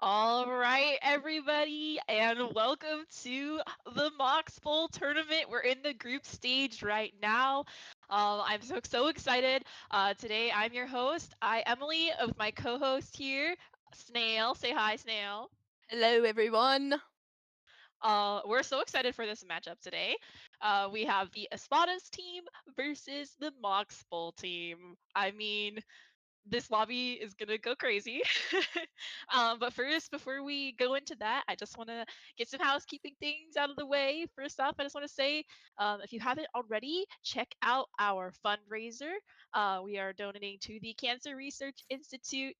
All right, everybody, and welcome to the MOX Bowl tournament. We're in the group stage right now. I'm so excited. Today, I'm your host, Emily, with my co-host here, Snail. Say hi, Snail. Hello, everyone. We're so excited for this matchup today. We have the Espadas team versus the MOX Bowl team. I mean, this lobby is gonna go crazy. But first, before we go into that, I just want to get some housekeeping things out of the way. First off, I just want to say, if you haven't already, check out our fundraiser. We are donating to the Cancer Research Institute.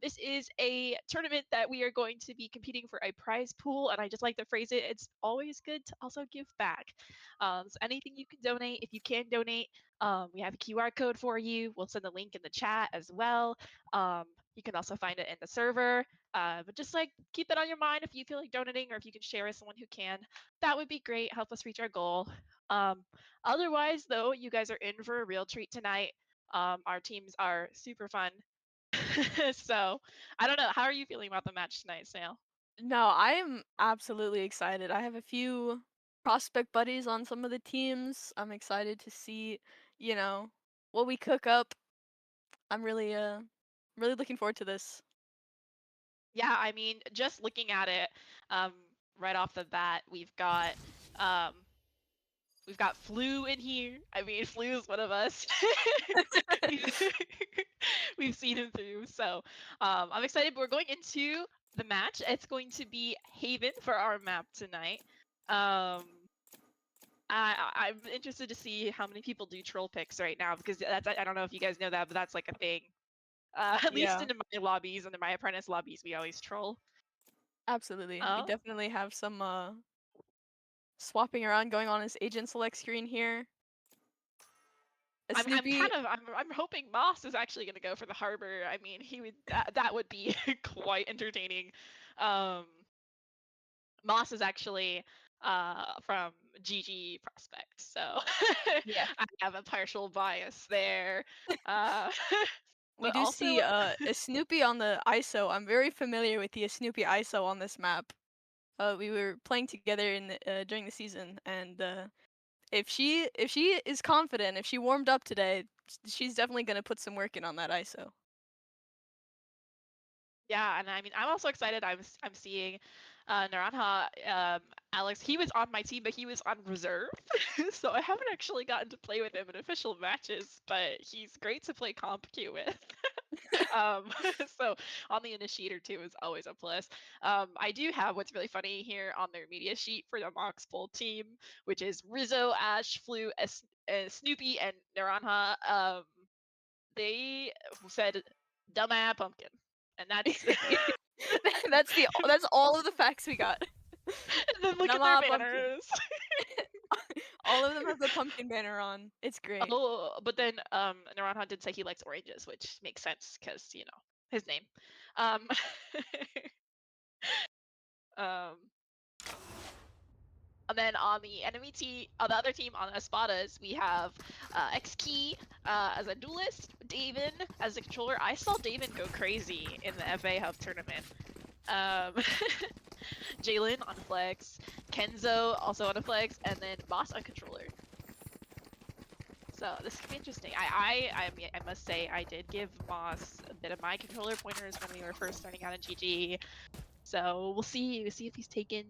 This is a tournament that we are going to be competing for a prize pool, and I just like to phrase it, it's always good to also give back. So anything you can donate, if you can donate, we have a QR code for you. We'll send the link in the chat as well. You can also find it in the server. But just like keep that on your mind if you feel like donating, or if you can share with someone who can, that would be great. Help us reach our goal. Otherwise, though, you guys are in for a real treat tonight. Our teams are super fun. So I don't know. How are you feeling about the match tonight, Snail? No, I am absolutely excited. I have a few prospect buddies on some of the teams. I'm excited to see, you know, what we cook up. I'm really looking forward to this. Yeah, I mean, just looking at it, um, right off the bat, um, we've got Flu in here. I mean, Flu is one of us. We've we've seen him through, so I'm excited. We're going into the match. It's going to be Haven for our map tonight. Um, I'm interested to see how many people do troll picks right now, because I don't know if you guys know that, but that's like a thing. At least Yeah, in my lobbies and in my apprentice lobbies, we always troll. absolutely. We Oh, definitely have some swapping around going on this agent select screen here. A I'm Snoopy. kind of I'm hoping Moss is actually going to go for the harbor. I mean, that would be quite entertaining. Um, Moss is actually from GG Prospect, so Yeah. I have a partial bias there. Uh, We but do see also, a Snoopy on the ISO. I'm very familiar with the Snoopy ISO on this map. We were playing together in during the season, and if she is confident, if she warmed up today, she's definitely gonna put some work in on that ISO. yeah, and I mean, I'm also excited. I'm seeing Naranja, Alex. He was on my team, but he was on reserve, so I haven't actually gotten to play with him in official matches. But he's great to play comp queue with. um, so on the initiator too is always a plus. I do have what's really funny here on their media sheet for the Mox full team, which is Rizzo, Ash, Flu, Snoopy, and Naranja. They said dumbass pumpkin, and that's That's all of the facts we got. and then look at their Nama pumpkin. banners. All of them have the pumpkin banner on. It's great. Oh, but then Naranja did say he likes oranges, which makes sense because his name. Um, um, and then on the enemy team, on the other team on Espadas, we have X-Key as a duelist, Daven as a controller. I saw Daven go crazy in the FA Hub tournament. Jalen on flex, Kenzo also on a flex, and then Boss on controller. So this could be interesting. I must say I did give Moss a bit of my controller pointers when we were first starting out in GG. So we'll see if he's taken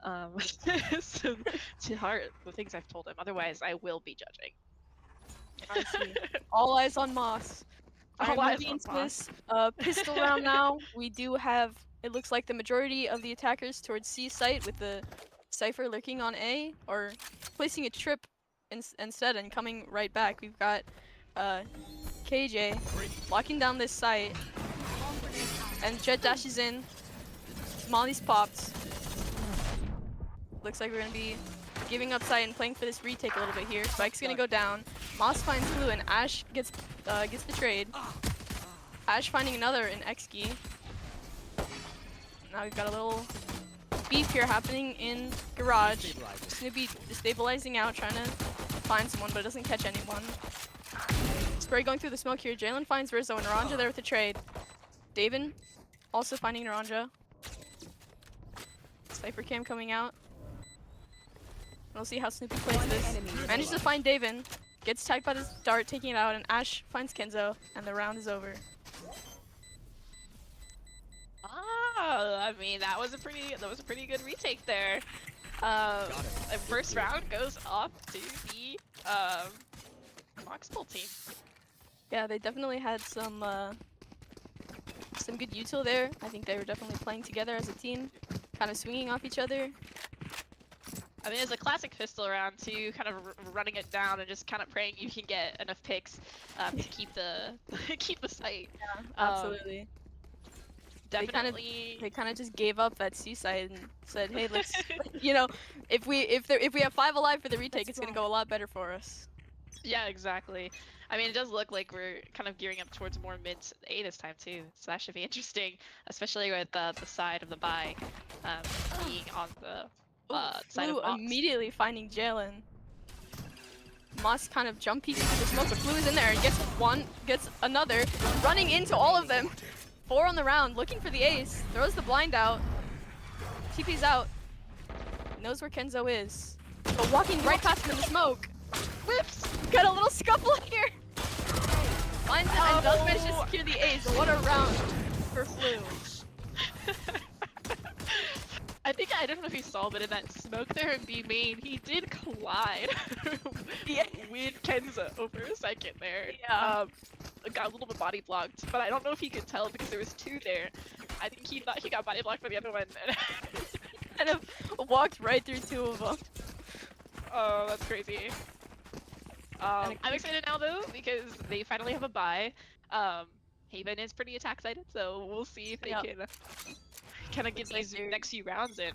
to heart the things I've told him. Otherwise, I will be judging. I see. All eyes on Moss. All Alright, eyes moving on into Moss. this pistol round now. We do have, it looks like the majority of the attackers towards C site, with the Cypher lurking on A, or placing a trip instead and coming right back. We've got KJ locking down this site, and Jet dashes in. Molly's popped. Looks like we're gonna be giving up site and playing for this retake a little bit here. Spike's gonna go down. Moss finds Blue, and Ash gets the trade. Ash finding another in X-Key. Now we've got a little beef here happening in Garage. Snoopy destabilizing out, trying to find someone, but it doesn't catch anyone. Spray going through the smoke here. Jalen finds Rizzo, and Naranja there with the trade. Daven also finding Naranja. Cypher cam coming out. We'll see how Snoopy plays this. Manages to find Daven. Gets tagged by the dart, taking it out, and Ash finds Kenzo, and the round is over. I mean that was a pretty good retake there. The first round goes off to the Moxpol team. Yeah, they definitely had some good util there. I think they were definitely playing together as a team, kind of swinging off each other. I mean, it's a classic pistol round too, kind of running it down and just kind of praying you can get enough picks to keep the keep the site. Yeah, absolutely. definitely. They kind of just gave up at Seaside and said, "Hey, let's, you know, if we have 5 alive for the retake, it's gonna go a lot better for us." Yeah, exactly. I mean, it does look like we're kind of gearing up towards more mid A this time too, so that should be interesting, especially with the side of the buy being on the side of Flu MOX. immediately finding Jalen. Moss kind of jump peeks into the smoke, but Flu is in there and gets one, gets another, running into all of them. 4 on the round, looking for the ace, throws the blind out. TP's out. Knows where Kenzo is. But walking right past him in the smoke. Whips! Got a little scuffle here. Finds it and does manage to secure the ace. What a round for Flu. I don't know if you saw, but in that smoke there in B main, he did collide with Kenza over a second there. Yeah. Got a little bit body blocked, but I don't know if he could tell because there was 2 there. I think he thought he got body blocked by the other one. Kind of walked right through 2 of them. Oh, that's crazy. I'm excited now though because they finally have a buy. Haven is pretty attack sided, so we'll see if they can kind of get these next few rounds in.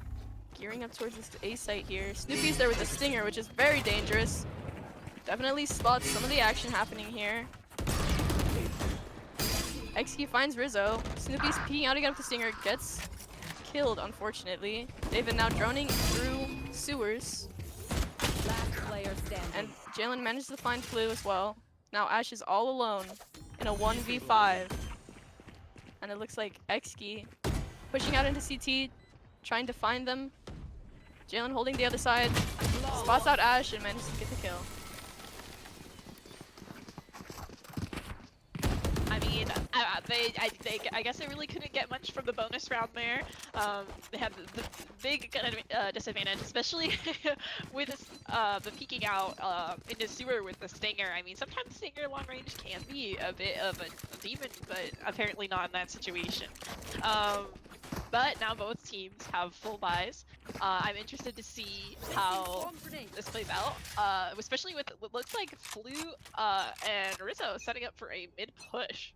Gearing up towards this A site here. Snoopy's there with the stinger, which is very dangerous. Definitely spots some of the action happening here. XQ finds Rizzo. Snoopy's peeking out to get up the stinger, gets killed unfortunately. David now droning through sewers. Last player standing. And Jalen managed to find Flu as well. Now Ash is all alone in a 1v5. And it looks like XQ pushing out into CT, trying to find them. Jalen holding the other side, spots out Ash and manages to get the kill. I mean, I guess they really couldn't get much from the bonus round there. They had the big kind of disadvantage, especially with this, the peeking out into sewer with the stinger. I mean, sometimes stinger long range can be a bit of a demon, but apparently not in that situation. But now both teams have full buys. I'm interested to see how this plays out, especially with what looks like Flu and Rizzo setting up for a mid push.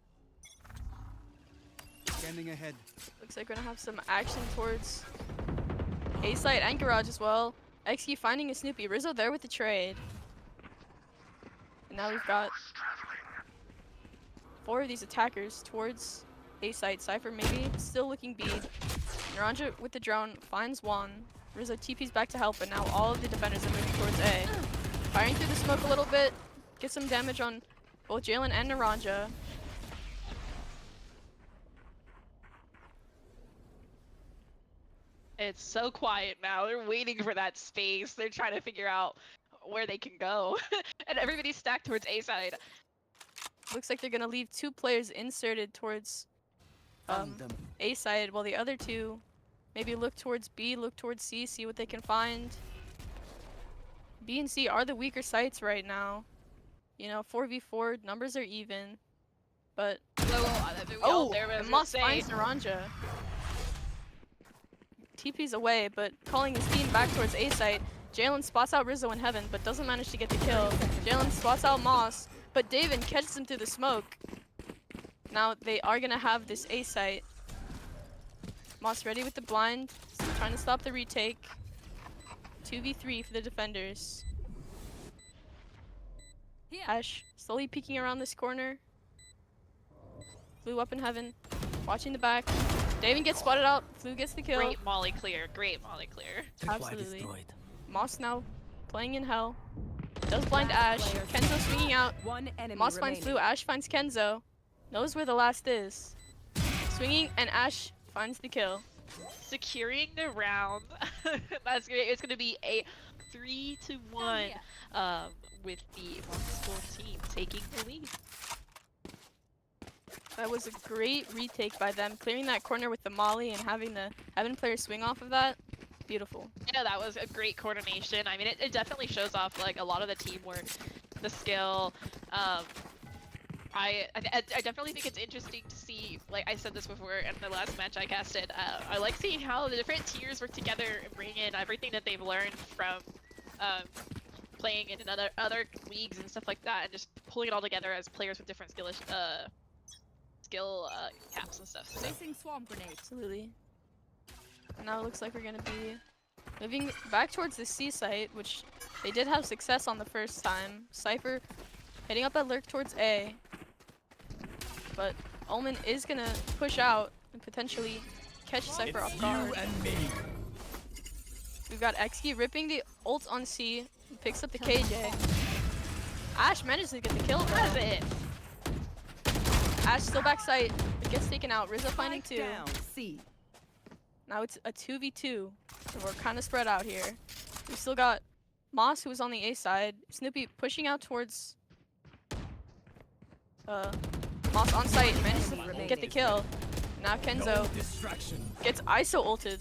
Scanning ahead. Looks like we're gonna have some action towards A site and garage as well. XQ finding a Snoopy. Rizzo there with the trade. And now we've got 4 of these attackers towards A site. Cypher maybe still looking B. Naranja with the drone finds one. Rizzo TP's back to help, and now all of the defenders are moving towards A. Firing through the smoke a little bit. Get some damage on both Jalen and Naranja. It's so quiet now. They're waiting for that space. They're trying to figure out where they can go. And everybody's stacked towards A side. Looks like they're gonna leave 2 players inserted towards A side, while the other 2 maybe look towards B, look towards C, see what they can find. B and C are the weaker sites right now. You know, 4v4, numbers are even. But and Moss finds Naranja. TP's away, but calling his team back towards A site. Jalen spots out Rizzo in heaven, but doesn't manage to get the kill. Jalen spots out Moss, but David catches him through the smoke. Now they are gonna have this A site. Moss ready with the blind, trying to stop the retake. 2v3 for the defenders. Ash slowly peeking around this corner. Flew up in heaven, watching the back. David gets spotted out. Flu gets the kill. Great Molly clear. Great Molly clear. Absolutely. Moss now playing in hell. Does blind Ash. Kenzo swinging out. Moss finds Flu. Ash finds Kenzo. Knows where the last is. Swinging, and Ash finds the kill. Securing the round. That's great. It's going to be a 3-1 with the MOX team taking the lead. That was a great retake by them, clearing that corner with the molly and having the Heaven player swing off of that. Beautiful. Yeah, that was a great coordination. I mean, it definitely shows off like a lot of the teamwork, the skill. I definitely think it's interesting to see, like I said this before in the last match I casted, I like seeing how the different tiers work together and bring in everything that they've learned from playing in other leagues and stuff like that, and just pulling it all together as players with different skill caps and stuff. So. Placing swarm grenades. Absolutely. And now it looks like we're gonna be moving back towards the C site, which they did have success on the first time. Cypher heading up that lurk towards A. But Omen is gonna push out and potentially catch Cypher off guard. We've got XG ripping the ult on C, picks up the KJ. Ash manages to get the kill. That's it. Ash still back site, it gets taken out. Rizzo finding Spike 2. down. C. Now it's a 2v2, so we're kind of spread out here. We still got Moss, who's on the A side. Snoopy pushing out towards Moss on site, manages to get the kill. Now Kenzo gets ISO ulted.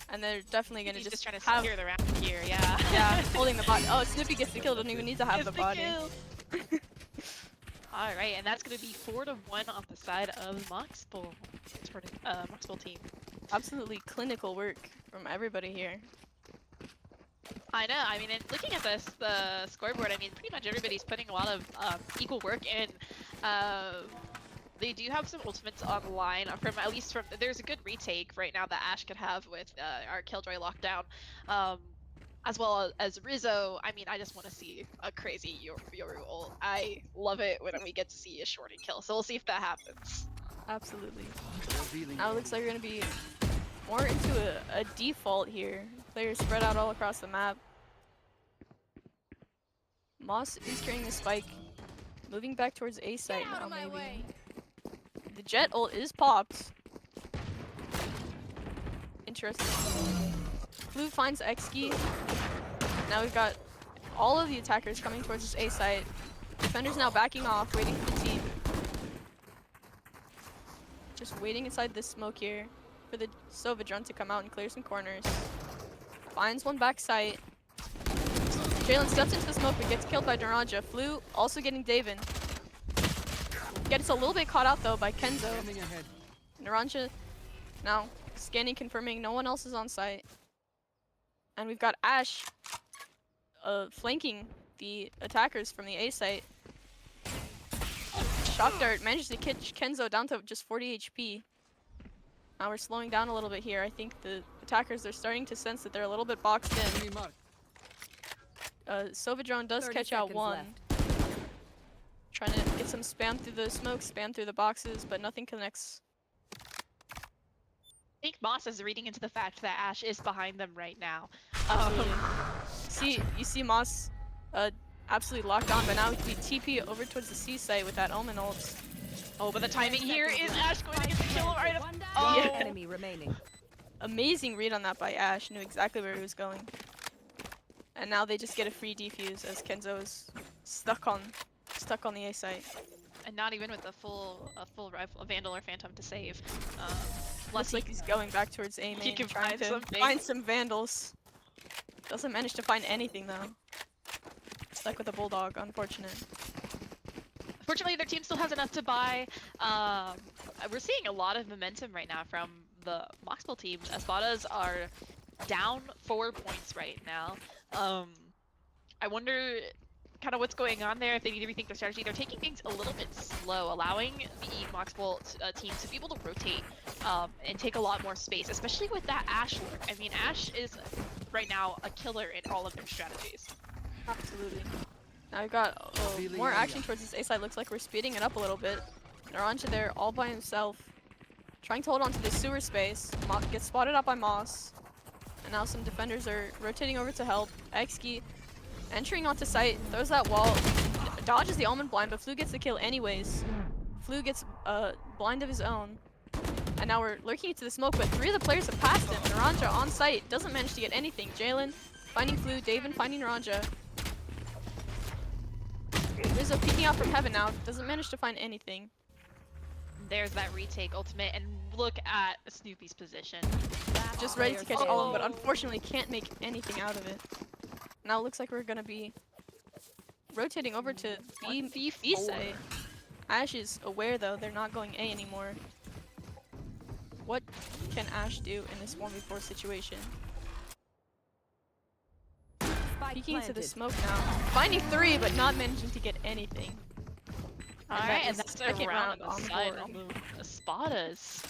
And they're definitely gonna He's just trying to have secure the round here, yeah. yeah, holding the body. Oh, Snoopy gets the kill, doesn't even need to have Gets the body. kill. Alright, and that's gonna be 4-1 on the side of MOX Bowl. For MOX Bowl team. Absolutely clinical work from everybody here. I know. I mean, and looking at the scoreboard, I mean, pretty much everybody's putting a lot of equal work in. They do have some ultimates online from at least from. There's a good retake right now that Ash could have with our Killjoy lockdown, as well as Rizzo. I mean, I just want to see a crazy Yoru ult. I love it when we get to see a shorty kill. So we'll see if that happens. Absolutely. Now it looks like we're gonna be more into a default here. Players spread out all across the map. Moss is carrying the spike, moving back towards A site now maybe. The jet ult is popped. Interesting. Blue finds X-Key. Now we've got all of the attackers coming towards this A site. Defenders now backing off, waiting for the team. Just waiting inside this smoke here for the Sovadrun to come out and clear some corners. Finds one back site. Jalen steps into the smoke but gets killed by Naranja. Flu also getting Daven. Gets a little bit caught out though by Kenzo. Naranja now scanning, confirming no one else is on site. And we've got Ash flanking the attackers from the A site. Shock Dart manages to catch Kenzo down to just 40 HP. Now we're slowing down a little bit here. I think the attackers are starting to sense that they're a little bit boxed in. Sovadrone does catch out one. Trying to get some spam through the smoke, spam through the boxes, but nothing connects. I think Moss is reading into the fact that Ash is behind them right now. You see Moss absolutely locked on, but now we TP over towards the C site with that Omen ult. Oh, but the timing here is Ash going to get the kill right One down. Oh. Yeah. Enemy remaining. Amazing read on that by Ash, knew exactly where he was going. And now they just get a free defuse as Kenzo is stuck on the A site. And not even with a full rifle, a Vandal or Phantom to save. Looks like he's going back towards A main, can trying find to something. find some Vandals. Doesn't manage to find anything though. Stuck with a Bulldog, unfortunate. Fortunately, their team still has enough to buy. We're seeing a lot of momentum right now from the MOX Bowl team. Espadas are down 4 points right now. I wonder kind of what's going on there, if they need to rethink their strategy. They're taking things a little bit slow, allowing the MOX Bowl team to be able to rotate and take a lot more space, especially with that Ash lurk. I mean, Ash is right now a killer in all of their strategies. Absolutely. Now we've got more action towards this A side. Looks like we're speeding it up a little bit. Naranja there all by himself, trying to hold on to the sewer space. Gets spotted out by Moss. And now some defenders are rotating over to help. X-Key entering onto site, throws that wall, dodges the Omen blind, but Flu gets the kill anyways. Flu gets blind of his own. And now we're lurking into the smoke, but 3 of the players have passed him. Naranja on site, doesn't manage to get anything. Jalen finding Flu, Daven finding Naranja. Rizzo peeking out from heaven now, doesn't manage to find anything. There's that retake ultimate, and look at Snoopy's position. Just ready to catch all of them, but unfortunately can't make anything out of it. Now it looks like we're gonna be rotating over to B site. Ash is aware though, they're not going A anymore. What can Ash do in this 1v4 situation? Spike Peeking into the planted. smoke now. Finding 3, but not managing to get anything. Alright, and is the that's a second round round on the on side board. on the Espadas.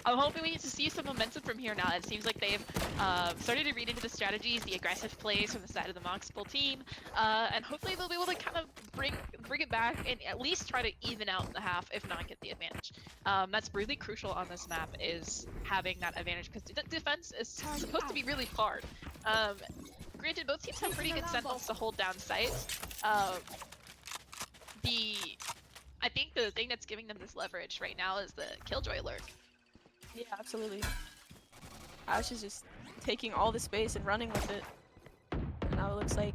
I'm hoping we get to see some momentum from here now. It seems like they've started to read into the strategies, the aggressive plays from the side of the MOX Bull team, and hopefully they'll be able to kind of bring it back and at least try to even out the half, if not get the advantage. That's really crucial on this map, is having that advantage, because defense is supposed to be really hard. Granted, both teams have pretty good sentinels to hold down sites. I think the thing that's giving them this leverage right now is the Killjoy alert. Yeah, absolutely. Ash is just taking all the space and running with it. And now it looks like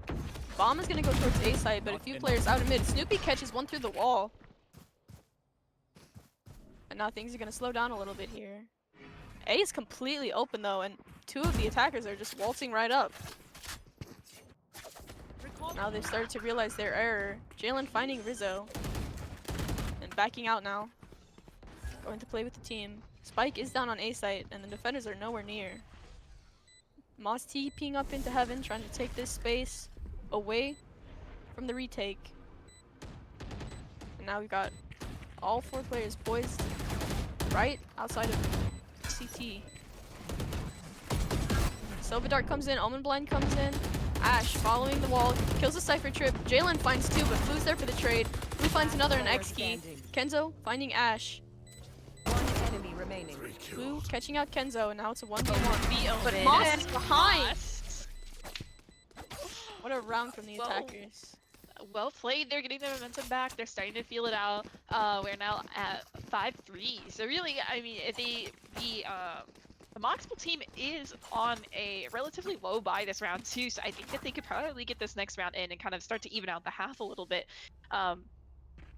Bomb is gonna go towards A side, but a few players out of mid. Snoopy catches one through the wall. And now things are gonna slow down a little bit here. A is completely open though, and two of the attackers are just waltzing right up. Now they've started to realize their error. Jalen finding Rizzo. And backing out now. Going to play with the team. Spike is down on A site, and the defenders are nowhere near. Moss TPing up into heaven, trying to take this space away from the retake. And now we've got all four players poised right outside of CT. Silva Dart comes in, Omen Blind comes in. Ash following the wall, kills the Cypher Trip. Jalen finds two, but Flu's there for the trade. Flu finds another in X key. Kenzo finding Ash. One enemy remaining. Flu catching out Kenzo, and now it's a 1v1. But Omen. Moss is behind! Moss. What a round from the Well, attackers. Well played. They're getting their momentum back. They're starting to feel it out. We're now at 5-3. So really, I mean, the Moxbull team is on a relatively low buy this round too. So I think that they could probably get this next round in and kind of start to even out the half a little bit.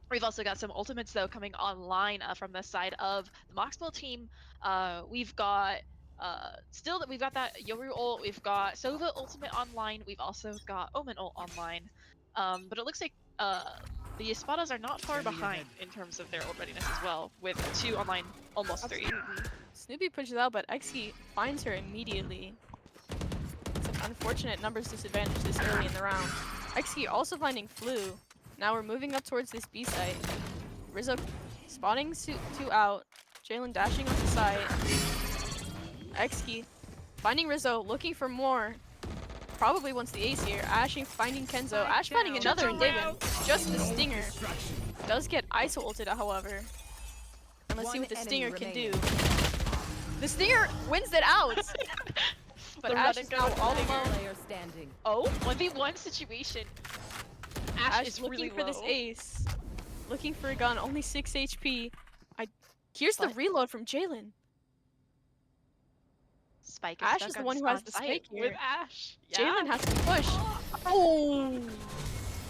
We've also got some ultimates though coming online from the side of the Moxbull team. We've got we've got that Yoru ult, we've got Sova ultimate online, we've also got Omen ult online. But it looks like the Espadas are not far behind in terms of their ult readiness as well, with 2 online, almost 3. Snoopy pushes out, but Xkey finds her immediately. It's an unfortunate numbers disadvantage this early in the round. Xkey also finding Flu. Now we're moving up towards this B site. Rizzo spotting two out. Jalen dashing off the side. Xkey finding Rizzo, looking for more. Probably wants the ace here. Ash finding Kenzo. Ash finding another in David. Just the Stinger. Does get ISO ulted, however. And let's see what the Stinger can do. The Stinger wins it out! But Ash is now all alone. Player standing. Oh, 1v1 situation. Ash is looking really for this low. ace. Looking for a gun, only 6 HP. Here's the reload from Jalen. Spike is Ash stuck is the on one who has the site spike here. with Ash. Yeah. Jalen has to push. Oh!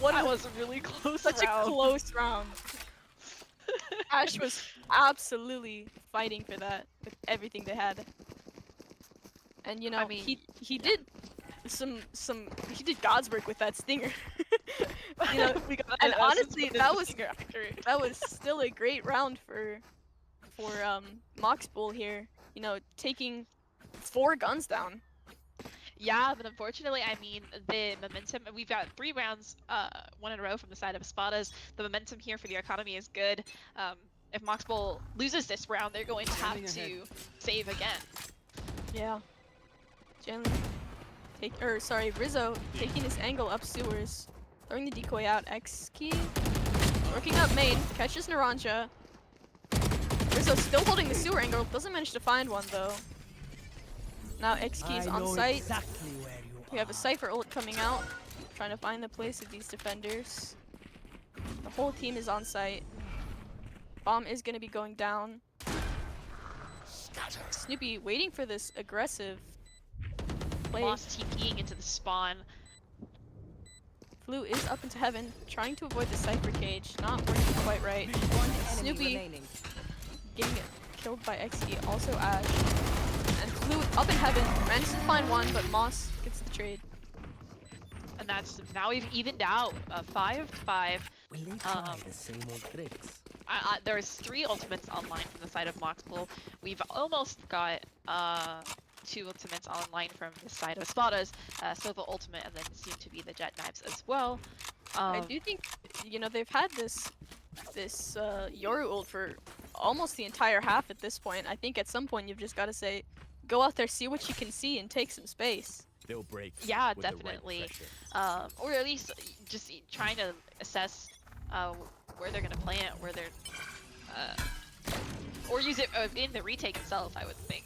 That was a really close Such round. a close round. Ash was absolutely fighting for that with everything they had. And you know, I mean, he did he did God's work with that Stinger. You know, and honestly, that was still a great round for Mox Bull here. You know, taking 4 guns down. Yeah, but unfortunately, I mean, the momentum, we've got 3 rounds, 1 in a row from the side of Espadas. The momentum here for the economy is good. If Mox Bull loses this round, they're going to have to save again. Yeah. Jalen Rizzo taking this angle up sewers. Throwing the decoy out. X key. Working up main. Catches Naranja. Rizzo still holding the sewer angle. Doesn't manage to find one though. Now X key is on site. Exactly where you We have a Cypher ult coming out. Trying to find the place of these defenders. The whole team is on site. Bomb is going to be going down. Snoopy waiting for this aggressive play. Moss TPing into the spawn. Flu is up into heaven, trying to avoid the Cypher cage. Not working quite right. Enemy Snoopy remaining. getting killed by XD, also Ash. And Flu up in heaven, manages to find one, but Moss gets the trade. And that's, now we've evened out, 5-5. will they try the same old tricks? There's 3 ultimates online from the side of Moxbull. We've almost got 2 ultimates online from the side of Espadas. Sova ultimate, and then soon to be the Jet Knives as well. I do think, you know, they've had this this Yoru ult for almost the entire half at this point. I think at some point you've just got to say, go out there, see what you can see, and take some space. They'll break. Yeah, with the right definitely. pressure. Or at least just trying to assess where they're gonna plant it, where they're or use it in the retake itself, I would think.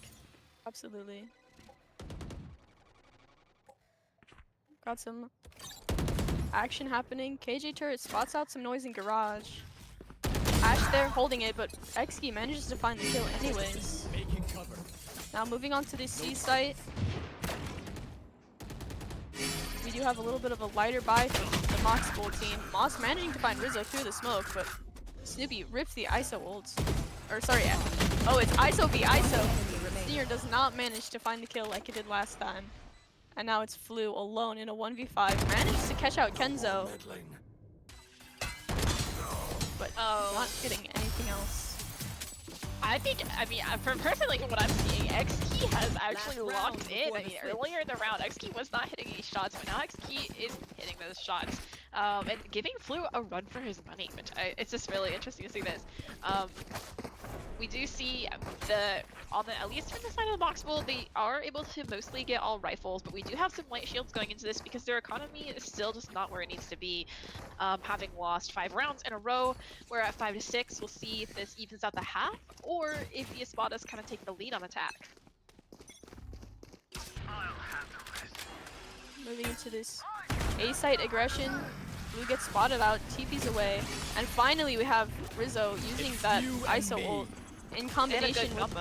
Absolutely. Got some action happening. KJ turret spots out some noise in garage. Ash there holding it, but XG manages to find the kill anyways. Making cover. Now moving on to the C site. We do have a little bit of a lighter buy from the MOX Bull team. Moss managing to find Rizzo through the smoke, but Snoopy rips the ISO ult. Or sorry, oh, it's ISO v ISO. Sneer does not manage to find the kill like he did last time. And now it's Flu alone in a 1v5. Manages to catch out Kenzo, but not getting anything else. I mean, from personally what I'm seeing, XKey has actually Last round locked in. before I the mean, switch. earlier in the round, XKey was not hitting any shots, but now XKey is hitting those shots. And giving Flu a run for his money, which it's just really interesting to see this. We do see at least from the side of the box bowl, they are able to mostly get all rifles, but we do have some light shields going into this because their economy is still just not where it needs to be. Having lost 5 rounds in a row, we're at 5 to 6. We'll see if this evens out the half, or if the Espadas kind of take the lead on attack. Moving into this A site aggression. Blue gets spotted out, TP's away, and finally we have Rizzo using that ISO ult in combination with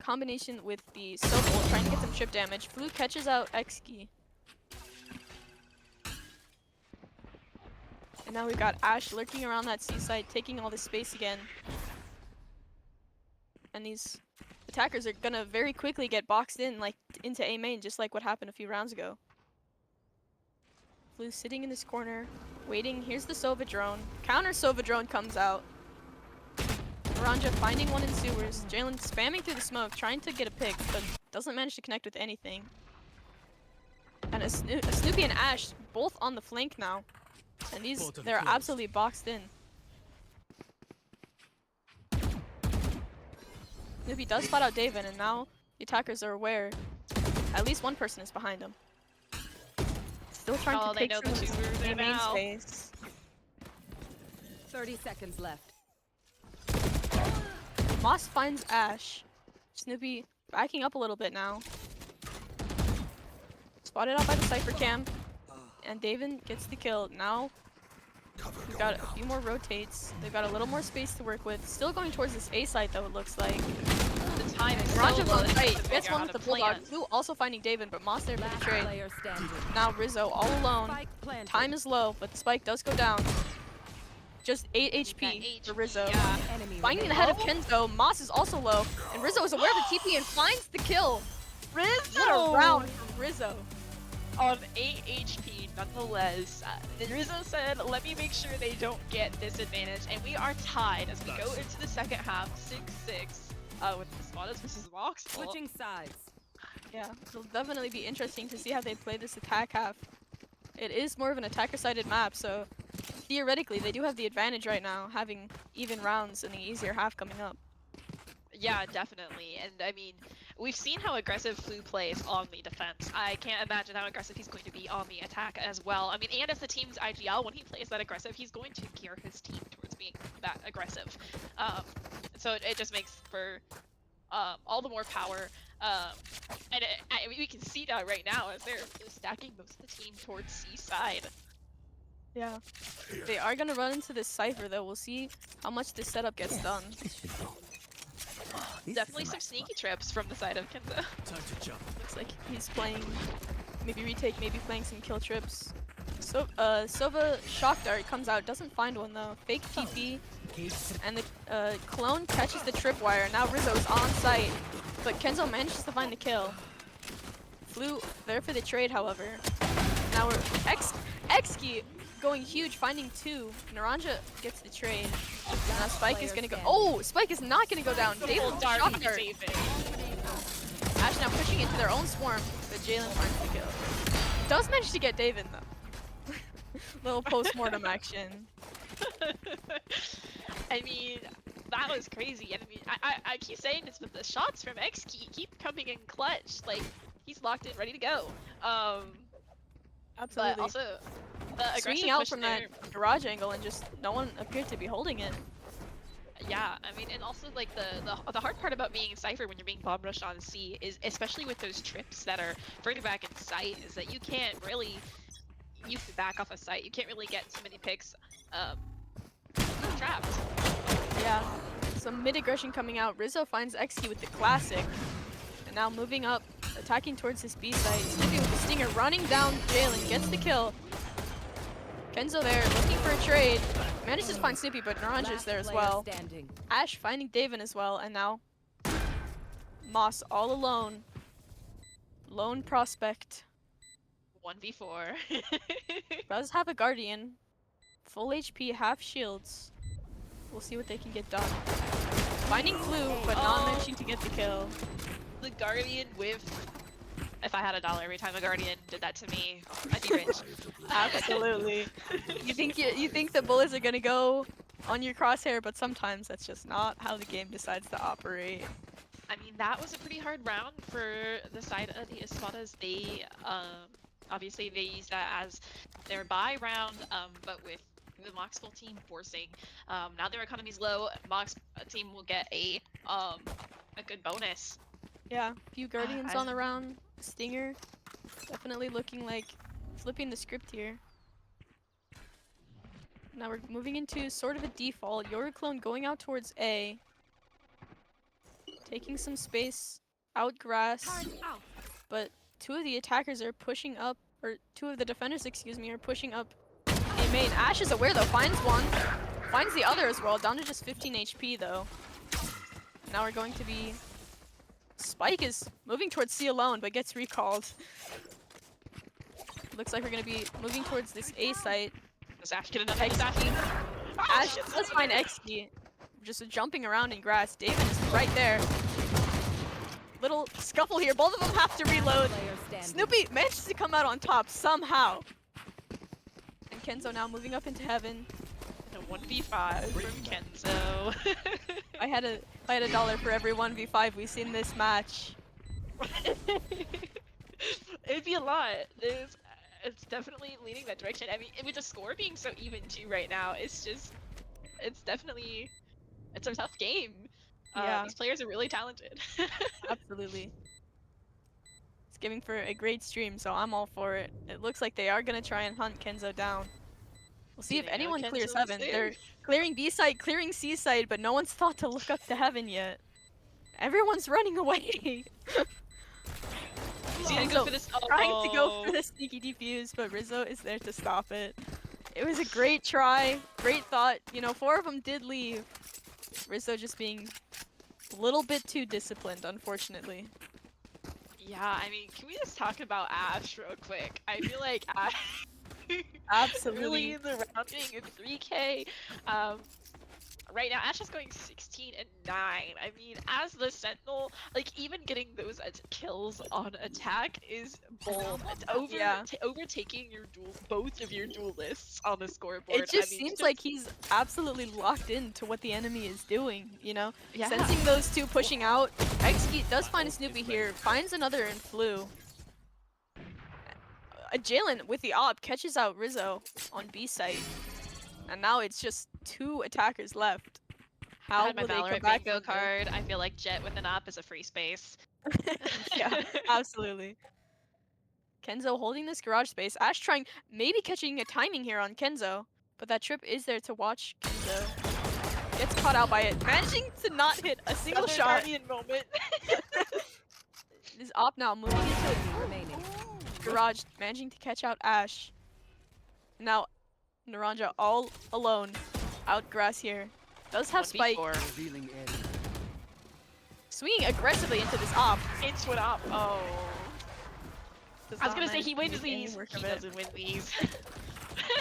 combination with the Sova ult, trying to get some chip damage. Flu catches out Xkey. And now we've got Ash lurking around that C site, taking all this space again. And these attackers are gonna very quickly get boxed in, like into A main, just like what happened a few rounds ago. Flu sitting in this corner, waiting. Here's the Sova drone. Counter Sova drone comes out. Naranja finding one in sewers. Jalen spamming through the smoke, trying to get a pick, but doesn't manage to connect with anything. And a Snoopy and Ash both on the flank now. And they're absolutely boxed in. Snoopy does spot out David, and now the attackers are aware at least one person is behind him. Still trying to take some of this main space. 30 seconds left. Moss finds Ash. Snoopy backing up a little bit now. Spotted out by the Cypher cam. And David gets the kill. Now we've got a few more rotates. They've got a little more space to work with. Still going towards this A site though, it looks like. The time is Naranja so low. gets one with the Bulldog. Flu also finding David, but Moss there for the trade. Player standing. Now Rizzo all alone. Spike planted. Time is low, but the spike does go down. Just 8 HP for Rizzo. Yeah. Enemy Finding the remaining. head of Kenzo, Moss is also low, and Rizzo is aware of the TP and finds the kill. What a round from Rizzo. On 8 HP, nonetheless. Rizzo said, let me make sure they don't get this advantage, and we are tied as we go into the second half, 6-6, with the Espadas versus MOX. Switching sides. Yeah, it'll definitely be interesting to see how they play this attack half. It is more of an attacker-sided map, so theoretically they do have the advantage right now, having even rounds in the easier half coming up. Yeah, definitely. And I mean, we've seen how aggressive Flu plays on the defense. I can't imagine how aggressive he's going to be on the attack as well. I mean, and as the team's IGL, when he plays that aggressive, he's going to gear his team towards being that aggressive. So it just makes for all the more power. And we can see that right now as they're stacking most of the team towards C side. Yeah. They are going to run into this Cypher, though. We'll see how much this setup gets done. This should go. This Definitely is some my sneaky spot. trips from the side of Kenzo. Time to jump. Looks like he's playing maybe retake, maybe playing some kill trips. So Sova shock dart comes out, doesn't find one though. Fake TP, and the clone catches the tripwire. Now Rizzo's on site, but Kenzo manages to find the kill. Flu there for the trade, however. Now we're Xkey going huge, finding 2. Naranja gets the trade. Now Spike is gonna go. Oh, Spike is not gonna go down. David Dark shock dart. David. Ash now pushing into their own swarm, but Jalen finds the kill. Does manage to get David though. Little post-mortem action. I mean, that was crazy. I mean, I keep saying this, but the shots from X keep coming in clutch. Like, he's locked in, ready to go. But Absolutely. also, the Swinging aggressive out push from there. that garage angle and just no one appeared to be holding it. Yeah, I mean, and also like the hard part about being Cypher when you're being bomb rushed on C is, especially with those trips that are further back in sight, is that you can't really use the back off a site. You can't really get too many picks. Trapped. Yeah. Some mid aggression coming out. Rizzo finds XT with the classic. And now moving up, attacking towards his B site. Snoopy with the stinger running down Jalen, gets the kill. Kenzo there, looking for a trade. Manages to find Snoopy, but Naranja is there as well. Standing. Ash finding Daven as well, and now Moss all alone. Lone prospect. 1v4. Does have a Guardian. Full HP, half shields. We'll see what they can get done. Finding Flu, but not managing to get the kill. The Guardian with. If I had $1 every time a Guardian did that to me, I'd be rich. Absolutely. you think the bullets are gonna go on your crosshair, but sometimes that's just not how the game decides to operate. I mean, that was a pretty hard round for the side of the Espadas. They, obviously they used that as their buy round, but with the MOX full team forcing, now their economy's low, MOX team will get a good bonus. Yeah, few Guardians on the round. Stinger, definitely looking like flipping the script here. Now we're moving into sort of a default. Yoriclone going out towards A. Taking some space out grass. But two of the attackers are pushing up, or two of the defenders, excuse me, are pushing up A main. Ash is aware though, finds one. Finds the other as well, down to just 15 HP though. Now we're going to be... Spike is moving towards C alone, but gets recalled. Looks like we're going to be moving towards this A site. Does Ash get enough? Ash does find XP. Just jumping around in grass. David is right there. Little scuffle here. Both of them have to reload. Snoopy manages to come out on top somehow. And Kenzo now moving up into heaven. A 1v5 from Kenzo. I had $1 for every 1v5 we've seen this match. It'd be a lot. It's definitely leaning that direction. I mean, with the score being so even too right now, it's definitely a tough game. Yeah. These players are really talented. Absolutely. It's giving for a great stream, so I'm all for it. It looks like they are gonna try and hunt Kenzo down. We'll see if anyone clears heaven. They're clearing B side, clearing C side, but no one's thought to look up to heaven yet. Everyone's running away. Trying to go for the sneaky defuse, but Rizzo is there to stop it. It was a great try, great thought. You know, 4 of them did leave. Rizzo just being a little bit too disciplined, unfortunately. Yeah, I mean, can we just talk about Ash real quick? I feel like Ash Absolutely. really in the round getting a 3K. Right now, Ash is going 16 and 9. I mean, as the Sentinel, like even getting those kills on attack is bold. It's overtaking your both of your duelists on the scoreboard. It just seems like he's absolutely locked into what the enemy is doing. You know, Yeah. sensing those two pushing out. XG does find a Snoopy here, finds another in Flu. Jalen with the op catches out Rizzo on B site. And now it's just 2 attackers left. How will they come back? Bingo card. I feel like Jet with an op is a free space. Yeah, absolutely. Kenzo holding this garage space. Ash trying, maybe catching a timing here on Kenzo. But that trip is there to watch Kenzo. Gets caught out by it. Managing to not hit a single shot. Guardian moment. This op now moving into garage, managing to catch out Ash. Now, Naranja all alone. Out grass here. Does have Spike. Swinging aggressively into this op. Into an op. Oh. I was gonna say he wins any these. work He of it. doesn't win these.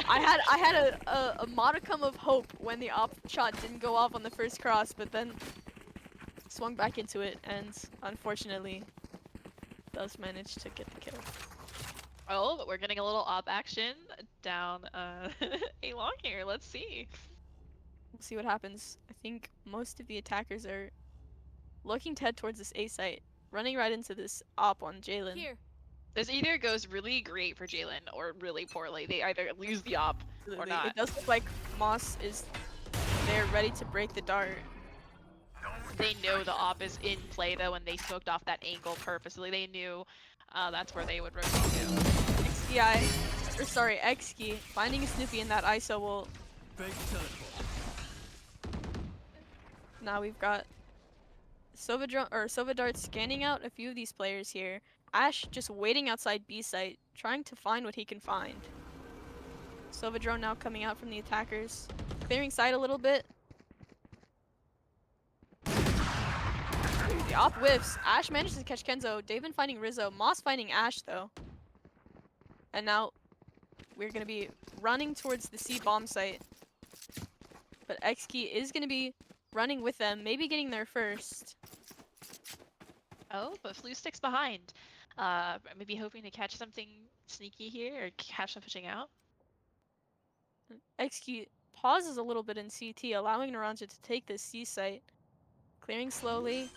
I had a modicum of hope when the op shot didn't go off on the first cross, but then swung back into it and unfortunately does manage to get the kill. Oh, but we're getting a little op action down A long here. Let's see. see what happens. I think most of the attackers are looking to head towards this A site, running right into this op on Jalen. Here. This either goes really great for Jalen or really poorly. They either lose the op or Absolutely. not. It does look like Moss is there ready to break the dart. They know the op is in play though, and they smoked off that angle purposely. They knew that's where they would rotate to. X-Key finding a Snoopy in that ISO will. Fake teleport. Now we've got Sovadart scanning out a few of these players here. Ash just waiting outside B site, trying to find what he can find. Sovadrone now coming out from the attackers, clearing side a little bit. The op whiffs. Ash manages to catch Kenzo. Daven finding Rizzo. Moss finding Ash though. And now we're gonna be running towards the C bomb site. But X-Key is gonna be running with them, maybe getting there first. Oh, but Flu sticks behind. Maybe hoping to catch something sneaky here or catch them pushing out. X-Key pauses a little bit in CT, allowing Naranja to take this C site. Clearing slowly,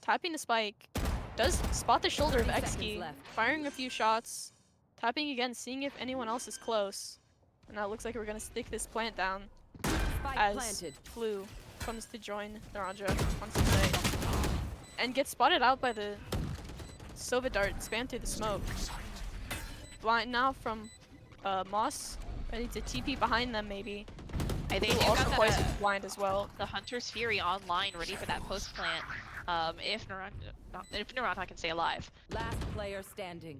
tapping the spike. Does spot the shoulder of 30 seconds X-Key, left. firing a few shots. Tapping again, seeing if anyone else is close. And now it looks like we're gonna stick this plant down Spike as planted. Flu comes to join Naranja on C site. And gets spotted out by the Sova Dart, spam through the smoke. Blind now from Moss, ready to TP behind them maybe. I think Flu they've also got poised that, blind as well. the Hunter's Fury online, ready for that post plant. If Naranja can stay alive. Last player standing.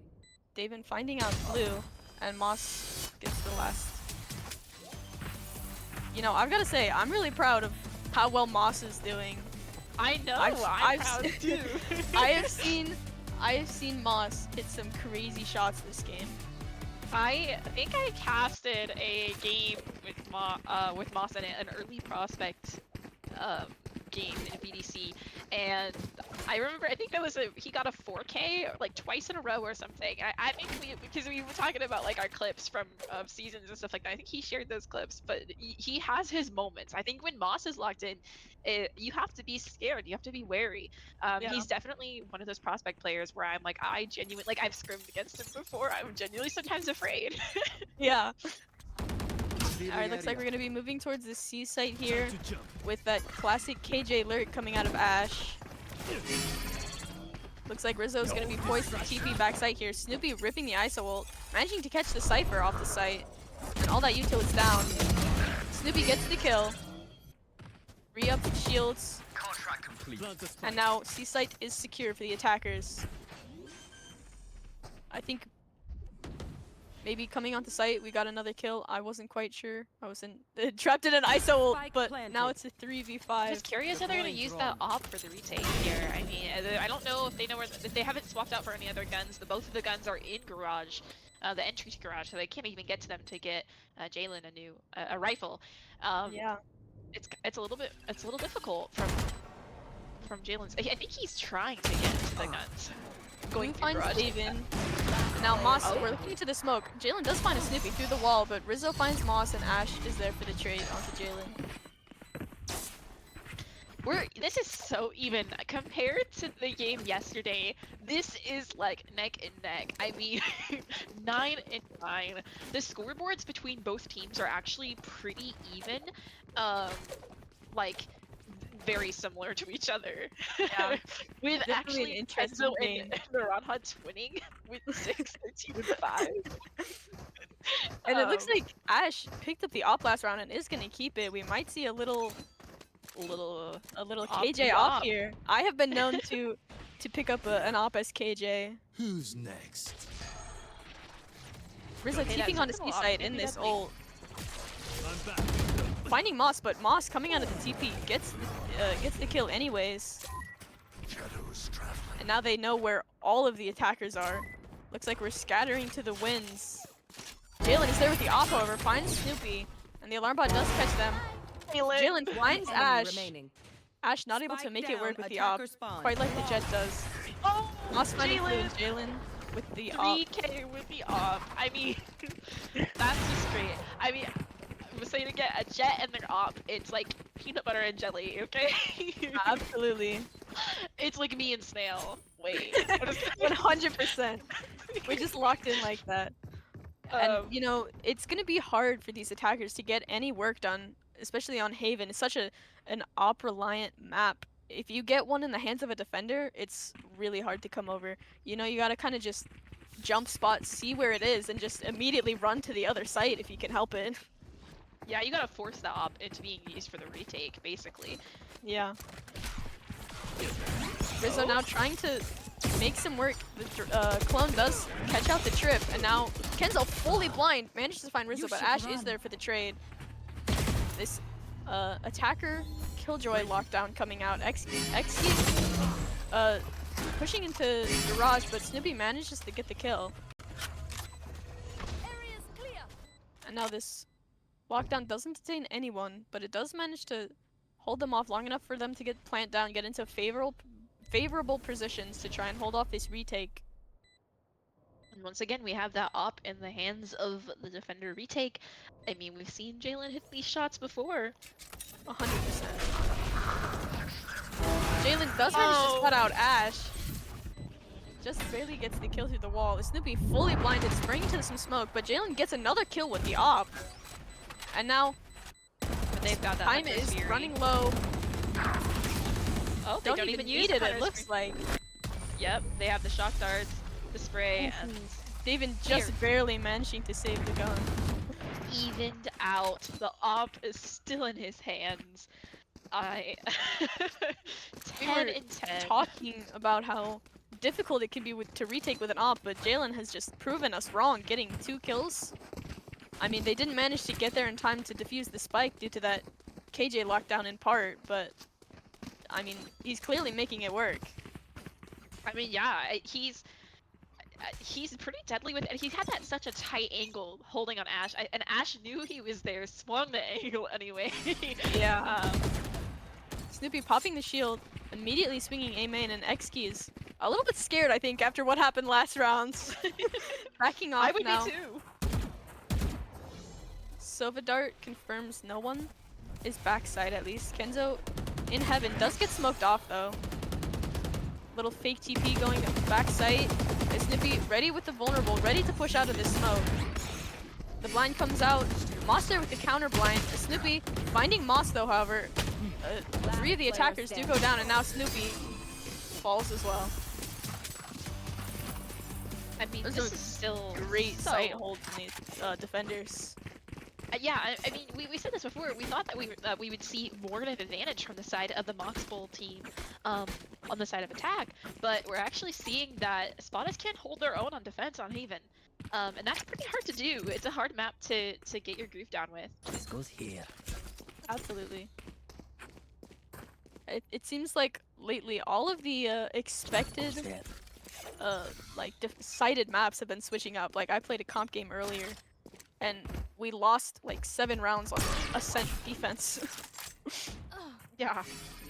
Daven finding out Blue, and Moss gets the last. You know, I've got to say, I'm really proud of how well Moss is doing. I know. I've proud s- too. I have seen Moss hit some crazy shots this game. I think I casted a game with Moss in an early prospect game in BDC, and I remember I think he got a 4K like twice in a row or something. I think because we were talking about like our clips from seasons and stuff like that. I think he shared those clips, but he has his moments. I think when Moss is locked in, you have to be scared. You have to be wary. Yeah. He's definitely one of those prospect players where I'm like, I genuinely like I've scrimmed against him before. I'm genuinely sometimes afraid. Yeah. Alright, looks like we're gonna be moving towards the C site here To jump. with that classic KJ lurk coming out of Ash. Looks like Rizzo's gonna be poised to TP backside here. Snoopy ripping the ISO ult, managing to catch the Cypher off the site. And all that util is down. Snoopy gets the kill. Re-up shields. Contract complete. Plant a spike. And now C site is secure for the attackers. I think maybe coming onto site we got another kill. I wasn't quite sure. I was trapped in an ISO ult, Spike but planted. now it's a 3v5. I'm just curious how they're gonna Deploying use drone. that op for the retake here. I mean, I don't know if they know if they haven't swapped out for any other guns. Both of the guns are in garage, the entry to garage, so they can't even get to them to get Jalen a new a rifle. Yeah. It's a little difficult from Jalen's. I think he's trying to get to the guns. Going through finds garage. Daven. Now Moss, Oh. we're looking to the smoke. Jalen does find a Snoopy through the wall, but Rizzo finds Moss and Ash is there for the trade onto Jalen. This is so even compared to the game yesterday. This is like neck and neck. I mean, 9-9. The scoreboards between both teams are actually pretty even. Like very similar to each other. Yeah. With Definitely an actually interesting Kenzo game. and Naranja twinning with 6, 13, and 5. And it looks Um, like Ash picked up the op last round and is gonna keep it. We might see a little Op KJ to op op. here. I have been known to pick up an op as KJ. Who's next? Rizzo Okay, keeping that's on the a C little op. site in Maybe this that's me. ult. I'm back. Finding Moss, but Moss coming out of the TP gets the kill anyways. Shadows traveling. And now they know where all of the attackers are. Looks like we're scattering to the winds. Jalen is there with the op, however, finds Snoopy, and the alarm bot does catch them. Jalen blinds Enemy Ash. remaining. Ash not able to Spike make it work down, with the op, attacker spawn. quite like the Jet does. Oh, Moss finding Flu Jalen. and Jalen with the op. 3K with the op. I mean, that's just great. I mean, say to get a Jet and their op, it's like peanut butter and jelly, okay? Absolutely. It's like me and Snail. Wait. What is 100%. We're just locked in like that. And Um, you know, it's gonna be hard for these attackers to get any work done, especially on Haven. It's such an op-reliant map. If you get one in the hands of a defender, it's really hard to come over. You know, you gotta kind of just jump spot, see where it is, and just immediately run to the other site if you can help it. yeah, you gotta force the op into being used for the retake, basically. Yeah. Rizzo now trying to make some work. The clone does catch out the trip, and now Kenzo fully blind manages to find Rizzo, but Ash is there for the trade. This attacker Killjoy lockdown coming out. XG pushing into Garage, but Snoopy manages to get the kill. Area's clear. And now this lockdown doesn't detain anyone, but it does manage to hold them off long enough for them to get plant down, get into favorable positions to try and hold off this retake. And once again, we have that op in the hands of the defender retake. I mean, we've seen Jalen hit these shots before. 100%. Jalen does manage to cut out Ash. Just barely gets the kill through the wall. Snoopy fully blinded, spraying into some smoke, but Jalen gets another kill with the op. And now But they've got that time Hunter's is Fury. running low. Oh, they don't even use need it, the it Hunter's looks Fury. like. Yep, they have the shock darts, the spray, and David just barely managing to save the gun. evened out. The op is still in his hands. I 10 were and 10. Talking about how difficult it can be to retake with an op, but Jalen has just proven us wrong, getting 2 kills. I mean, they didn't manage to get there in time to defuse the spike due to that KJ lockdown in part, but I mean, he's clearly making it work. I mean, yeah, he's pretty deadly with it. And he's had that such a tight angle holding on Ash, and Ash knew he was there, swung the angle anyway. Yeah. Snoopy popping the shield, immediately swinging A main, and X-Key is a little bit scared, I think, after what happened last round. Backing off I would now. be too. Sova Dart confirms no one is backside at least. Kenzo in heaven does get smoked off though. Little fake TP going backside. Snoopy ready with the vulnerable, ready to push out of this smoke. The blind comes out. Moss there with the counter blind. Snoopy finding Moss though, however. 3 of the attackers do go down, and now Snoopy falls as well. I mean, Those this are is still Great so... sight hold from these defenders. Yeah, I mean, we said this before. We thought that we would see more of an advantage from the side of the MOX Bowl team, on the side of attack, but we're actually seeing that Espadas can't hold their own on defense on Haven, and that's pretty hard to do. It's a hard map to get your groove down with. This goes here. Absolutely. It seems like lately all of the expected like sighted maps have been switching up. Like I played a comp game earlier, and we lost like 7 rounds on Ascent defense. Yeah.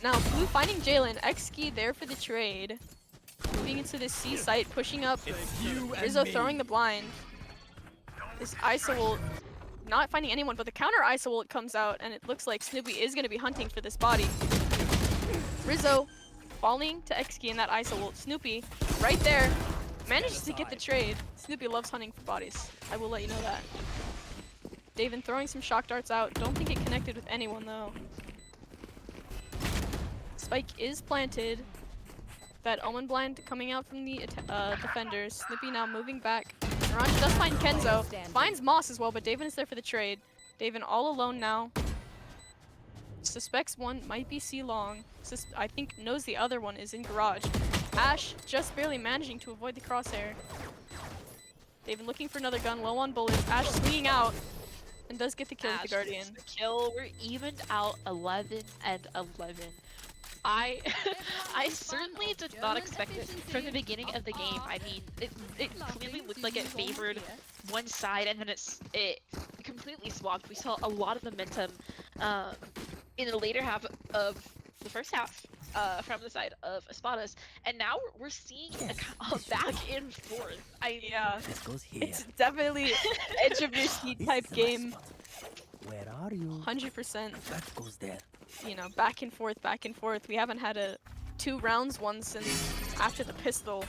Now Blue finding Jalen, X-Key there for the trade. Moving into this C site, pushing up. Rizzo throwing the blind. This ISO ult, not finding anyone, but the counter ISO ult comes out, and it looks like Snoopy is going to be hunting for this body. Rizzo falling to X-Key in that ISO ult. Snoopy right there manages to get the trade. Snoopy loves hunting for bodies. I will let you know that. Daven throwing some shock darts out. Don't think it connected with anyone though. Spike is planted. That Omen blind coming out from the defenders. Snoopy now moving back. Mirage does find Kenzo. Finds Moss as well, but Daven is there for the trade. Daven all alone now. Suspects one might be C-Long. I think knows the other one is in Garage. Ash just barely managing to avoid the crosshair. Daven looking for another gun, low on bullets. Ash swinging out and does get the kill with the Guardian. The kill. We're evened out 11 and 11. I certainly did not expect it from the beginning of the game. I mean, it clearly looked like it favored one side, and then it completely swapped. We saw a lot of momentum in the later half of the first half from the side of Espadas, and now we're seeing a back and forth. Yeah, This goes here. it's definitely edge of your seat type game. Where are you? 100%, That goes there. you know, back and forth, back and forth. We haven't had a 2 rounds one since after the pistol.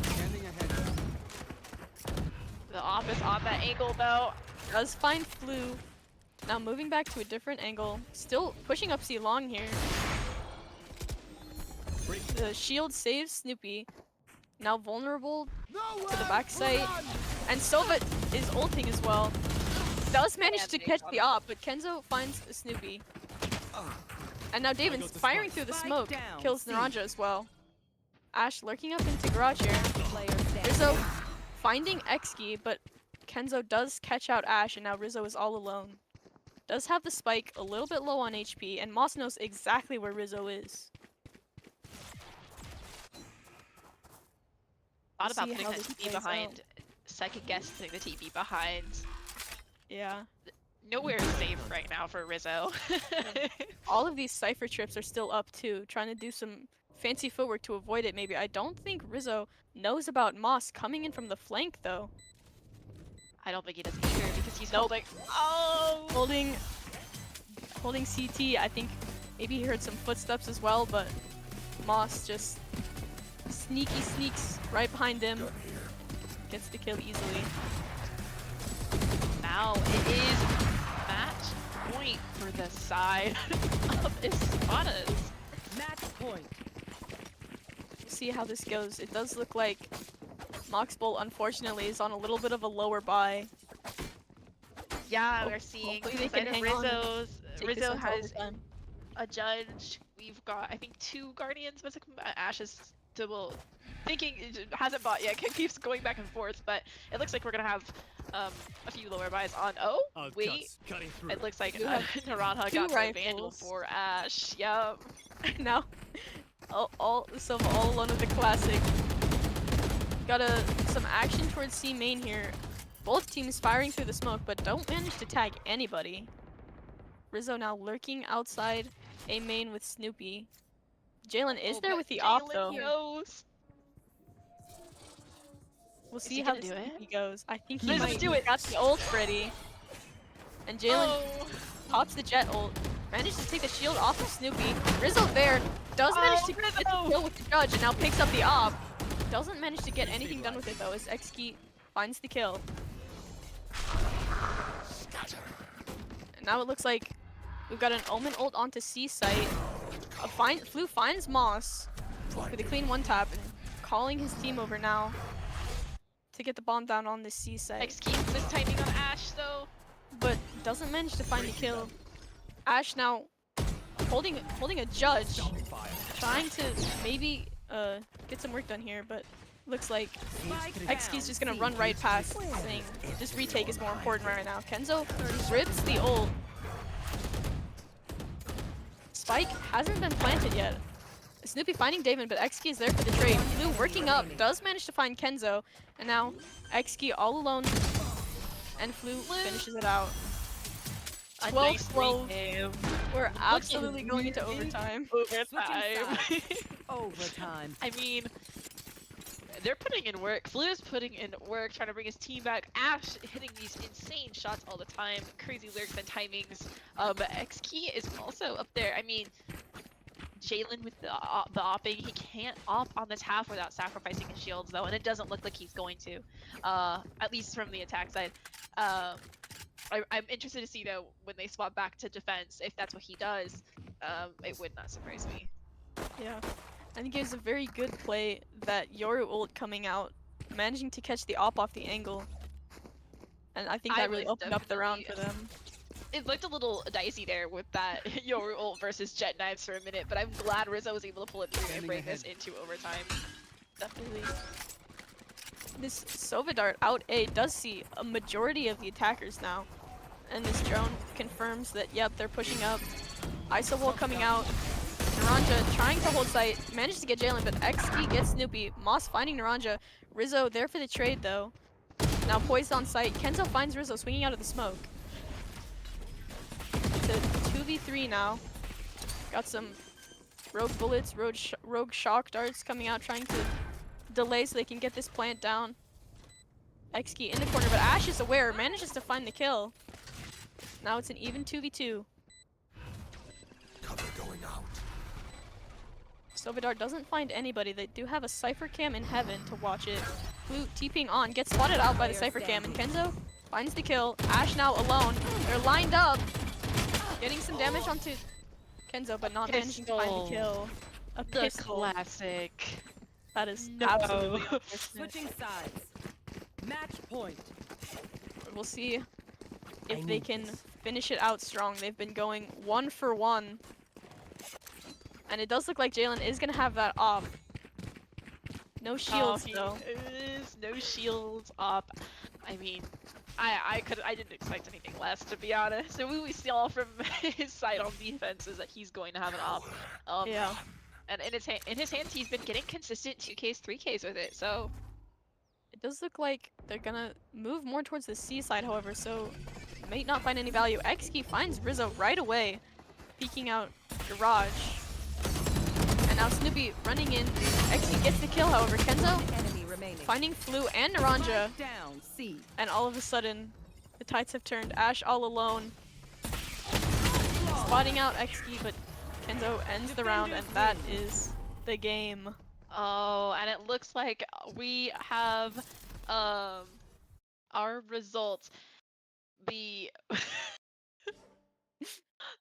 Scanning ahead. The office on that angle though. Does find Flu. Now moving back to a different angle. Still pushing up C long here. The shield saves Snoopy. Now vulnerable to the backside. And Sova is ulting as well. Does manage to catch the op, but Kenzo finds Snoopy. And now David's firing through the smoke. Kills Naranja as well. Ash lurking up into garage here. Player standing. Rizzo finding X-Key, but Kenzo does catch out Ash, and now Rizzo is all alone. Does have the spike a little bit low on HP, and Moss knows exactly where Rizzo is. Thought about See putting how that this TP plays behind. Second guess putting the TP behind. Yeah. Nowhere is safe right now for Rizzo. All of these Cypher trips are still up too, trying to do some fancy footwork to avoid it maybe. I don't think Rizzo knows about Moss coming in from the flank though. I don't think he does either because he's Nope. holding. Oh! Holding CT, I think maybe he heard some footsteps as well, but Moss just sneaks right behind him. Gets the kill easily. Now it is match point for the side of Espadas. Match point. We'll see how this goes. It does look like Mox Bolt unfortunately is on a little bit of a lower buy. Yeah, we're seeing Hopefully they can hang on and take this Rizzo into has overtime. a judge. We've got I think 2 guardians. But Ash is still thinking hasn't bought yet. Keeps going back and forth, but it looks like we're gonna have a few lower buys on. Oh wait, Cutting through. it looks like You have Naranja 2 got the Vandal rifles. for Ash. Yup. Now, all alone with the classic. Got some action towards C main here. Both teams firing through the smoke, but don't manage to tag anybody. Rizzo now lurking outside A main with Snoopy. Jalen is there with the op though. Knows. We'll Is see he how gonna this do it? Snoopy goes. I think he Let's might. do it. Got the ult ready. And Jalen Oh. pops the jet ult. Managed to take the shield off of Snoopy. Rizzo there does manage to get the kill with the judge and now picks up the op. Doesn't manage to get anything done with it though as X-Key finds the kill. And now it looks like we've got an Omen ult onto C site. Flu finds Moss with a clean 1-tap and calling his team over now to get the bomb down on the C site. X keeps this timing on Ash though. But doesn't manage to find the kill. Ash now holding a judge, trying to maybe get some work done here, but looks like X-Key's just gonna run right past, saying this retake is more important right now. Kenzo rips the ult. Spike hasn't been planted yet. Snoopy finding David, but X-Key is there for the trade. Flu working up, does manage to find Kenzo, and now X-Key all alone, and Flu finishes it out. 12-12. We're absolutely going into overtime. Overtime. Overtime. I mean, they're putting in work. Flu's putting in work, trying to bring his team back. Ash hitting these insane shots all the time. Crazy lyrics and timings. X-Key is also up there. I mean, Jalen with the opping, he can't op on this half without sacrificing his shields though, and it doesn't look like he's going to, at least from the attack side. I'm interested to see though when they swap back to defense if that's what he does. It would not surprise me. Yeah, I think it was a very good play that Yoru ult coming out, managing to catch the op off the angle, and I think that really was opened up the round for them. It looked a little dicey there with that Yoru ult versus Jet Knives for a minute, but I'm glad Rizzo was able to pull it through and bring this into overtime. Definitely. This Sova dart out A does see a majority of the attackers now, and this drone confirms that yep, they're pushing up. ISO wall coming out. Naranja trying to hold site, managed to get Jalen, but X-Key gets Snoopy. Moss finding Naranja. Rizzo there for the trade though. Now poised on site. Kenzo finds Rizzo swinging out of the smoke. To 2v3 now. Got some rogue bullets, rogue shock darts coming out, trying to delay so they can get this plant down. X-Key in the corner, but Ash is aware, manages to find the kill. Now it's an even 2v2. Cover going out. Sovidar doesn't find anybody. They do have a Cypher Cam in heaven to watch it. Blue TPing on, gets spotted out by the Cypher Cam, and Kenzo finds the kill. Ash now alone. They're lined up, getting some damage onto Kenzo, but not managing to find the kill. A The pistol. classic. That is No. absolutely unfortunate. Switching sides. Match point. We'll see if they can finish it out strong. They've been going 1 for 1. And it does look like Jalen is going to have that op. No shields, He though. is no shields up. I mean, I didn't expect anything less, to be honest. And we saw from his side on defense is that he's going to have an op. Yeah. And in his hands, he's been getting consistent 2Ks, 3Ks with it. So It does look like they're going to move more towards the C side, however, so may not find any value. Xkey finds Rizzo right away, peeking out Garage. And now Snoopy running in. Xkey gets the kill, however. Kenzo Enemy remaining. finding Flu and Naranja. Spike down. C. And all of a sudden, the tides have turned. Ash all alone. Spotting out Xkey, but Kenzo ends the round, and that is the game. oh, and it looks like we have our results. The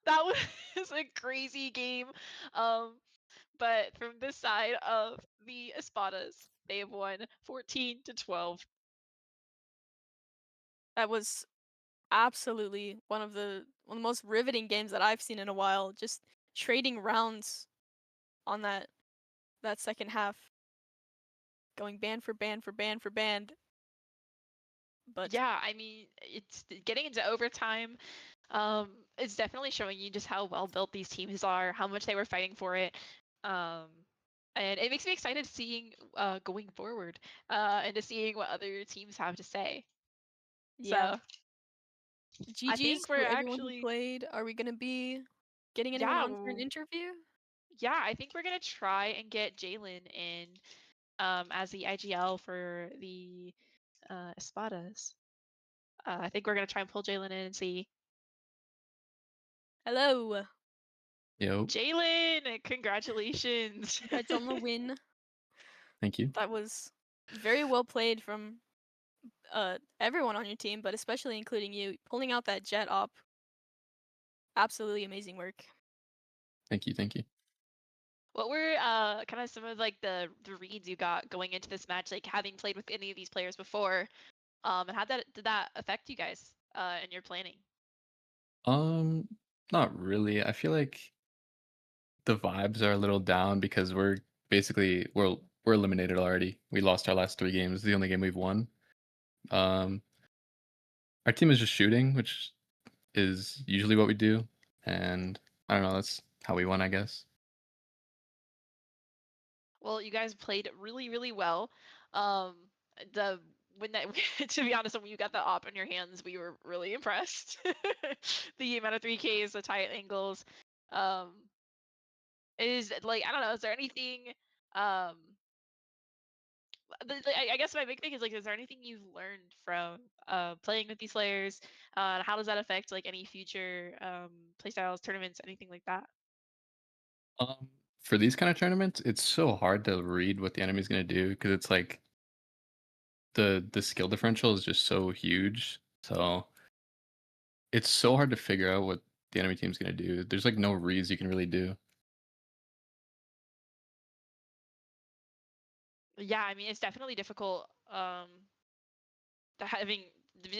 that was a crazy game. But from this side of the Espadas, they have won 14-12. That was absolutely one of the most riveting games that I've seen in a while. Just trading rounds on that second half, going band for band for band for band. But Yeah, I mean, it's getting into overtime. It's definitely showing you just how well built these teams are, how much they were fighting for it. And it makes me excited seeing going forward, and to seeing what other teams have to say. yeah, So I GG's think to we're everyone who actually, played. Are we gonna be getting anyone yeah, on for an interview? yeah, I think we're gonna try and get Jalen in as the IGL for the Espadas. I think we're gonna try and pull Jalen in and see. Hello, Yo, Jalen, congratulations! congrats on the win. thank you. That was very well played from everyone on your team, but especially including you, pulling out that jet op. Absolutely amazing work. Thank you. Thank you. What were kind of some of like the reads you got going into this match, like having played with any of these players before, and how did that affect you guys in your planning? Um, Not really. I feel like the vibes are a little down because we're eliminated already. We lost our last 3 games. It's the only game we've won. Um, our team is just shooting, which is usually what we do, and I don't know. That's how we won, I guess. Well, you guys played really, really well. Um, the when that to be honest, when you got the op in your hands, we were really impressed. The amount of 3Ks, the tight angles, um, is like I don't know. Is there anything? Um, I guess my big thing is like, is there anything you've learned from playing with these players? And how does that affect like any future playstyles, tournaments, anything like that? Um, for these kind of tournaments, it's so hard to read what the enemy's gonna do because it's like the skill differential is just so huge. So it's so hard to figure out what the enemy team's gonna do. There's like no reads you can really do. Yeah, I mean it's definitely difficult. Having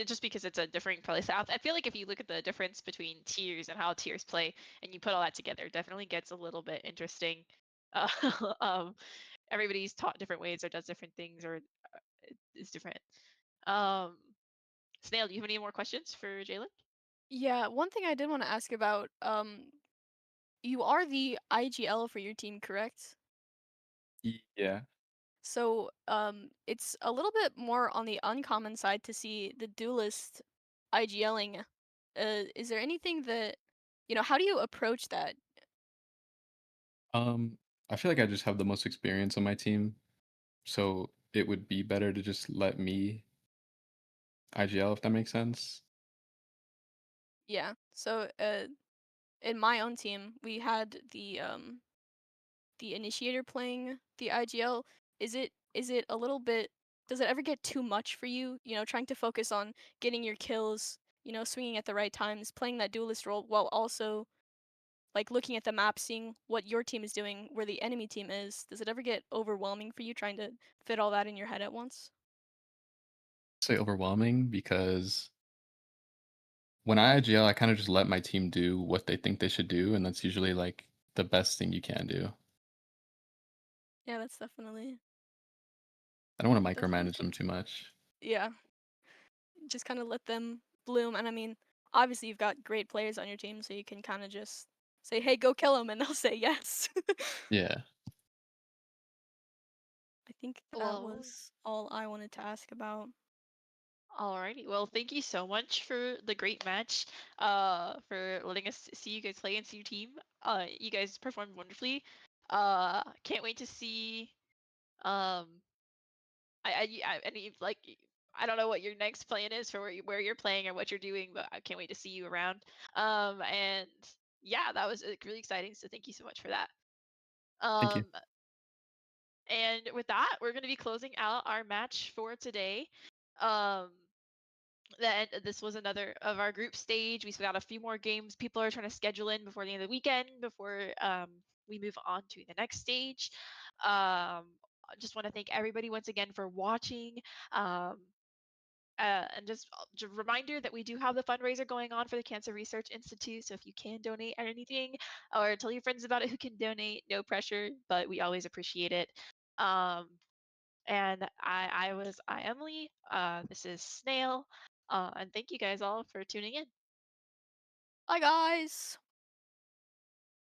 just because it's a different play style. I feel like if you look at the difference between tiers and how tiers play, and you put all that together, it definitely gets a little bit interesting. Uh, um, everybody's taught different ways or does different things or is different. Um, Snail, do you have any more questions for Jalen? Yeah, one thing I did want to ask about, you are the IGL for your team, correct? Yeah. So, it's a little bit more on the uncommon side to see the duelist IGLing. Is there anything that, how do you approach that? Um, I feel like I just have the most experience on my team, so it would be better to just let me IGL if that makes sense. Yeah. So in my own team, we had the initiator playing the IGL. Is it a little bit, does it ever get too much for you? You know, trying to focus on getting your kills, you know, swinging at the right times, playing that duelist role while also like looking at the map, seeing what your team is doing, where the enemy team is. Does it ever get overwhelming for you trying to fit all that in your head at once? Say overwhelming because when I IGL, I kind of just let my team do what they think they should do, and that's usually like the best thing you can do. Yeah, that's definitely I don't want to definitely micromanage them too much. yeah. Just kind of let them bloom. And I mean, obviously you've got great players on your team, so you can kind of just say, "Hey, go kill him," and they'll say yes. Yeah. I think that Well, was all I wanted to ask about. alrighty. Well, thank you so much for the great match. For letting us see you guys play and see your team. You guys performed wonderfully. Can't wait to see. Um, I mean, like, I don't know what your next plan is for where you're playing or what you're doing, but I can't wait to see you around. And yeah, that was really exciting. So thank you so much for that. Thank you. Um, and with that, we're gonna be closing out our match for today. Um, then this was another of our group stage. We still got a few more games people are trying to schedule in before the end of the weekend before we move on to the next stage. I just want to thank everybody once again for watching. Um, and just a reminder that we do have the fundraiser going on for the Cancer Research Institute. So if you can donate or anything, or tell your friends about it who can donate, no pressure, but we always appreciate it. Um, and I Emily. This is Snail. And thank you guys all for tuning in. Bye, guys.